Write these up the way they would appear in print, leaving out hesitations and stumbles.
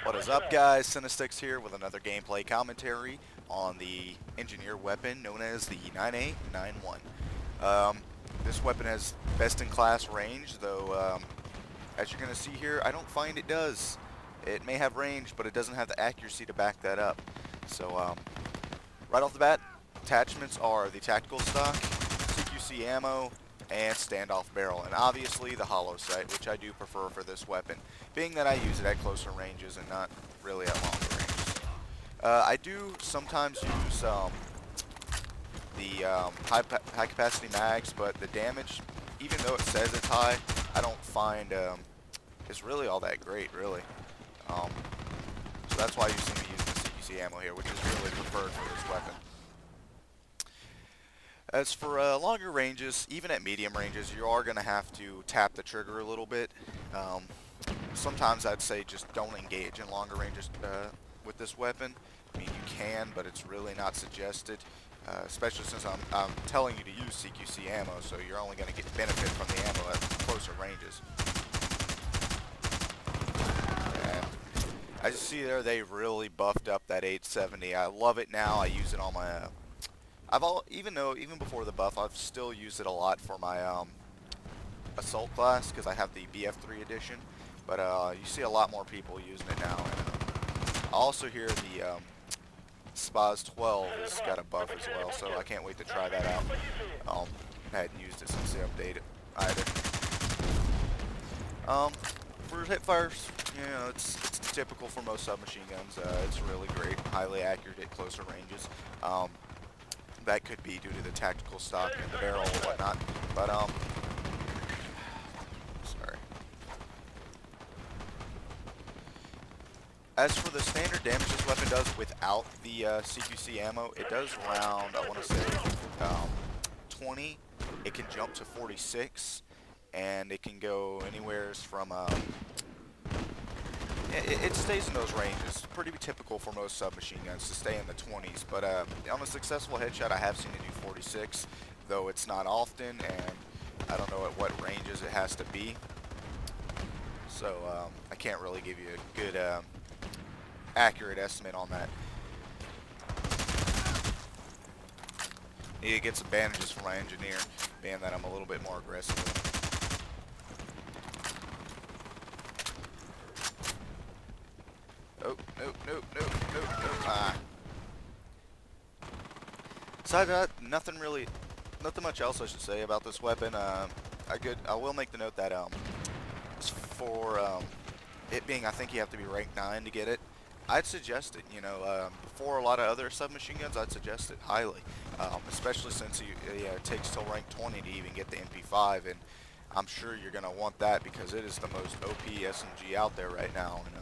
What is up, guys? CINNAStixx here with another gameplay commentary on the engineer weapon known as the 9A-91. This weapon has best-in-class range, though as you're going to see here, I don't find it does. It may have range, but it doesn't have the accuracy to back that up. So right off the bat, attachments are the tactical stock, CQC ammo, and standoff barrel, and obviously the hollow sight, which I do prefer for this weapon, being that I use it at closer ranges and not really at longer ranges. I do sometimes use the high capacity mags, but the damage, even though it says it's high, I don't find is really all that great, really. So that's why you see me using the CQC ammo here, which is really preferred for this weapon. As for longer ranges, even at medium ranges, you are going to have to tap the trigger a little bit. Sometimes I'd say just don't engage in longer ranges with this weapon. I mean, you can, but it's really not suggested, especially since I'm telling you to use CQC ammo, so you're only going to get benefit from the ammo at closer ranges. And as you see there, they really buffed up that 870. I love it now. I use it on my... even before the buff, I've still used it a lot for my assault class because I have the BF3 edition. But you see a lot more people using it now. And I also hear the Spaz 12 has got a buff as well, so I can't wait to try that out. I hadn't used it since they updated either. For hipfires, you know, it's typical for most submachine guns. It's really great, highly accurate at closer ranges. That could be due to the tactical stock and the barrel and whatnot, but sorry. As for the standard damage this weapon does without the CQC ammo, it does around, I want to say, 20. It can jump to 46, and it can go anywhere from it stays in those ranges. Pretty typical for most submachine guns to stay in the 20s, but on a successful headshot I have seen it do 46, though it's not often, and I don't know at what ranges it has to be, so I can't really give you a good accurate estimate on that. Need to get some bandages for my engineer, being that I'm a little bit more aggressive with him. Nope. Ah. Besides that, nothing much else I should say about this weapon. I will make the note that for it being, I think you have to be rank 9 to get it. I'd suggest it. You know, before a lot of other submachine guns, I'd suggest it highly, especially since it takes till rank 20 to even get the MP5, and I'm sure you're gonna want that because it is the most OP SMG out there right now. And,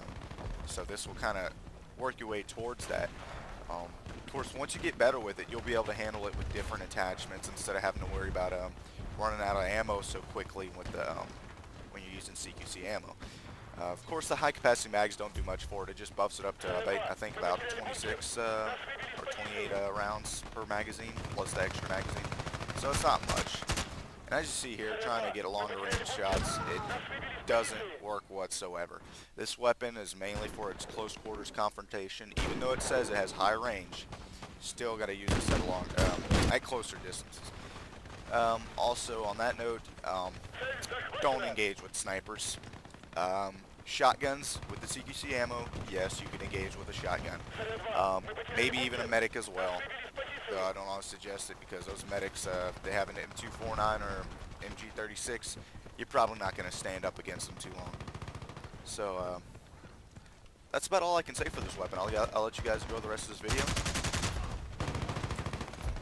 so this will kind of work your way towards that. Of course, once you get better with it, you'll be able to handle it with different attachments instead of having to worry about running out of ammo so quickly with when you're using CQC ammo. Of course, the high capacity mags don't do much for it. It just buffs it up to I think about 26 or 28 rounds per magazine plus the extra magazine. So it's not much. And as you see here, trying to get a longer range shots, it doesn't work whatsoever. This weapon is mainly for its close quarters confrontation. Even though it says it has high range, still got to use this at closer distances. Also, on that note, don't engage with snipers. Shotguns with the CQC ammo, yes, you can engage with a shotgun. Maybe even a medic as well. Though I don't always suggest it because those medics, if they have an M249 or MG36, you're probably not going to stand up against them too long. So that's about all I can say for this weapon. I'll let you guys enjoy the rest of this video.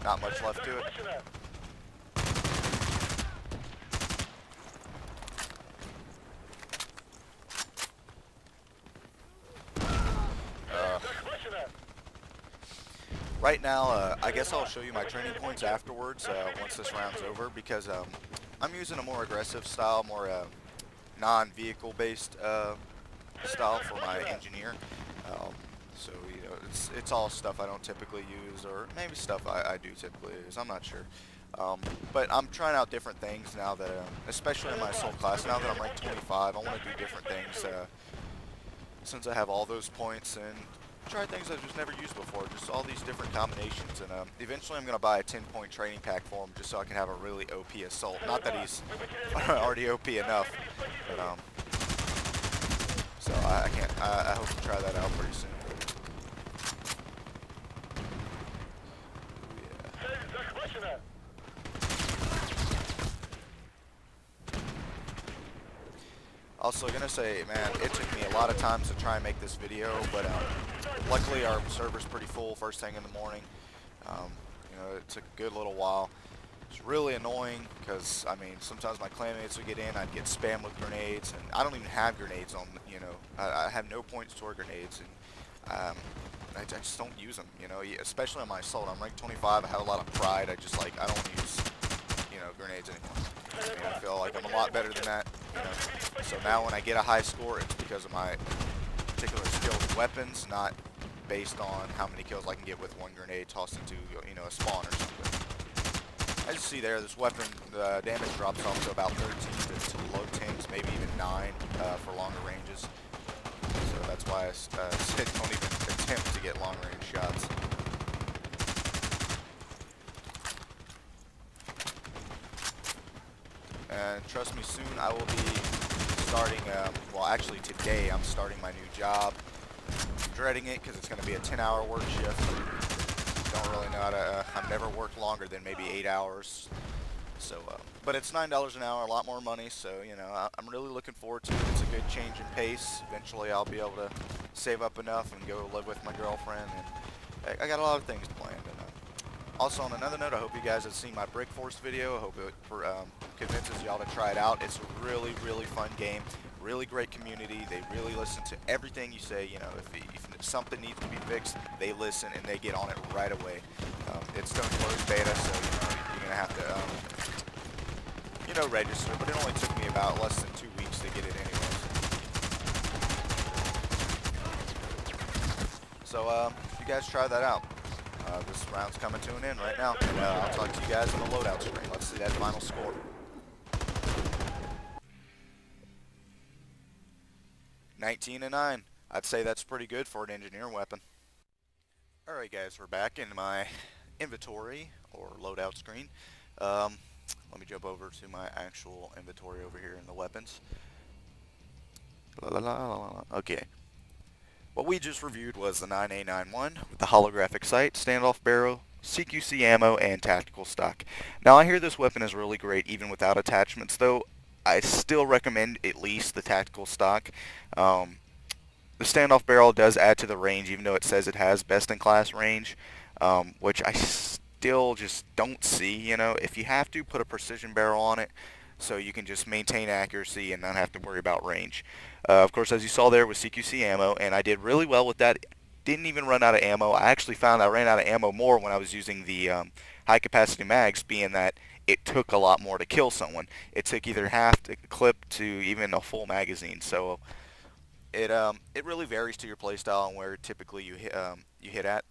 Not much left to it. Right now, I guess I'll show you my training points afterwards, once this round's over, because I'm using a more aggressive style, more non-vehicle based style for my engineer. So, you know, it's all stuff I don't typically use, or maybe stuff I do typically use, I'm not sure. But I'm trying out different things now that, especially in my assault class, now that I'm ranked 25, I want to do different things since I have all those points and try things I've just never used before, just all these different combinations. And eventually I'm going to buy a 10-point training pack for him just so I can have a really OP assault. Not that he's already OP enough, but so I can't. I hope to try that out pretty soon. Yeah. Also, gonna say, man, it took me a lot of times to try and make this video, but luckily our server's pretty full first thing in the morning. You know, it took a good little while. It's really annoying because, I mean, sometimes my clanmates would get in, I'd get spammed with grenades, and I don't even have grenades on, you know, I have no points toward grenades, and I just don't use them, you know, especially on my assault. I'm ranked 25, I have a lot of pride, I just, like, I don't want to use, you know, grenades anymore. I mean, I feel like I'm a lot better than that, you know. So now when I get a high score, it's because of my particular skill with weapons, not based on how many kills I can get with one grenade tossed into, you know, a spawn or something. As you see there, this weapon, the damage drops off to about 13 to low 10s, maybe even 9 for longer ranges. So that's why I said don't even attempt to get long range shots. And trust me, soon I will be starting, well actually today I'm starting my new job. I'm dreading it because it's going to be a 10-hour work shift. Don't really know how to, I've never worked longer than maybe 8 hours. So, but it's $9 an hour, a lot more money, so, you know, I'm really looking forward to it. It's a good change in pace. Eventually I'll be able to save up enough and go live with my girlfriend, and I got a lot of things planned. And, also, on another note, I hope you guys have seen my Brick Force video. I hope it convinces y'all to try it out. It's a really, really fun game. Really great community. They really listen to everything you say. You know, if something needs to be fixed, they listen and they get on it right away. It's still in closed beta, so you know, you're gonna have to, you know, register. But it only took me about less than 2 weeks to get it anyways. So, you guys try that out. This round's coming to an end right now. And, I'll talk to you guys on the loadout screen. Let's see that final score. 19-9. I'd say that's pretty good for an engineer weapon. Alright guys, we're back in my inventory, or loadout screen. Let me jump over to my actual inventory over here in the weapons. Okay. What we just reviewed was the 9A-91 with the holographic sight, standoff barrel, CQC ammo, and tactical stock. Now I hear this weapon is really great even without attachments, though I still recommend at least the tactical stock. The standoff barrel does add to the range, even though it says it has best-in-class range, which I still just don't see. You know, if you have to, put a precision barrel on it so you can just maintain accuracy and not have to worry about range. Of course, as you saw there with CQC ammo, and I did really well with that. Didn't even run out of ammo. I actually found I ran out of ammo more when I was using the high-capacity mags, being that it took a lot more to kill someone. It took either half the clip to even a full magazine. So it really varies to your playstyle and where typically you hit at.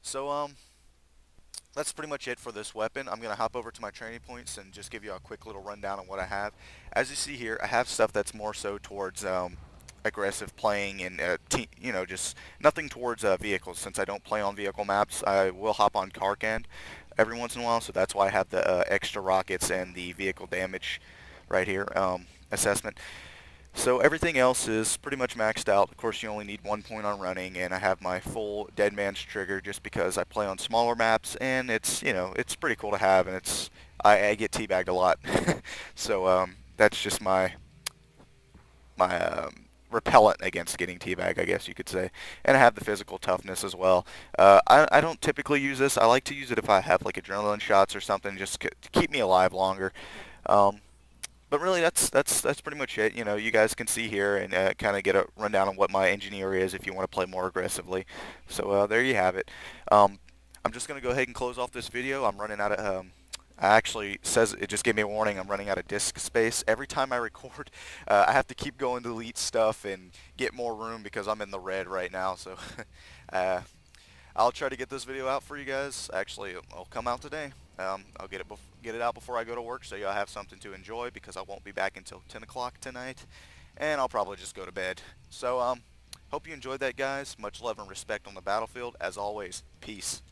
So that's pretty much it for this weapon. I'm going to hop over to my training points and just give you a quick little rundown on what I have. As you see here, I have stuff that's more so towards aggressive playing and you know, just nothing towards vehicles. Since I don't play on vehicle maps, I will hop on car canned every once in a while, so that's why I have the extra rockets and the vehicle damage right here assessment. So everything else is pretty much maxed out. Of course, you only need 1 point on running, and I have my full dead man's trigger just because I play on smaller maps, and it's, you know, it's pretty cool to have, and it's I get teabagged a lot. So that's just my repellent against getting teabagged, I guess you could say. And I have the physical toughness as well. I don't typically use this. I like to use it if I have like adrenaline shots or something, just to keep me alive longer. But really, that's pretty much it. You know, you guys can see here and kind of get a rundown on what my engineer is if you want to play more aggressively. So there you have it. I'm just going to go ahead and close off this video. I'm running out of... actually says it just gave me a warning. I'm running out of disk space. Every time I record, I have to keep going to delete stuff and get more room because I'm in the red right now. So I'll try to get this video out for you guys. Actually, it'll come out today. I'll get it out before I go to work, so y'all have something to enjoy because I won't be back until 10 o'clock tonight, and I'll probably just go to bed. So Hope you enjoyed that, guys. Much love and respect on the battlefield. As always, peace.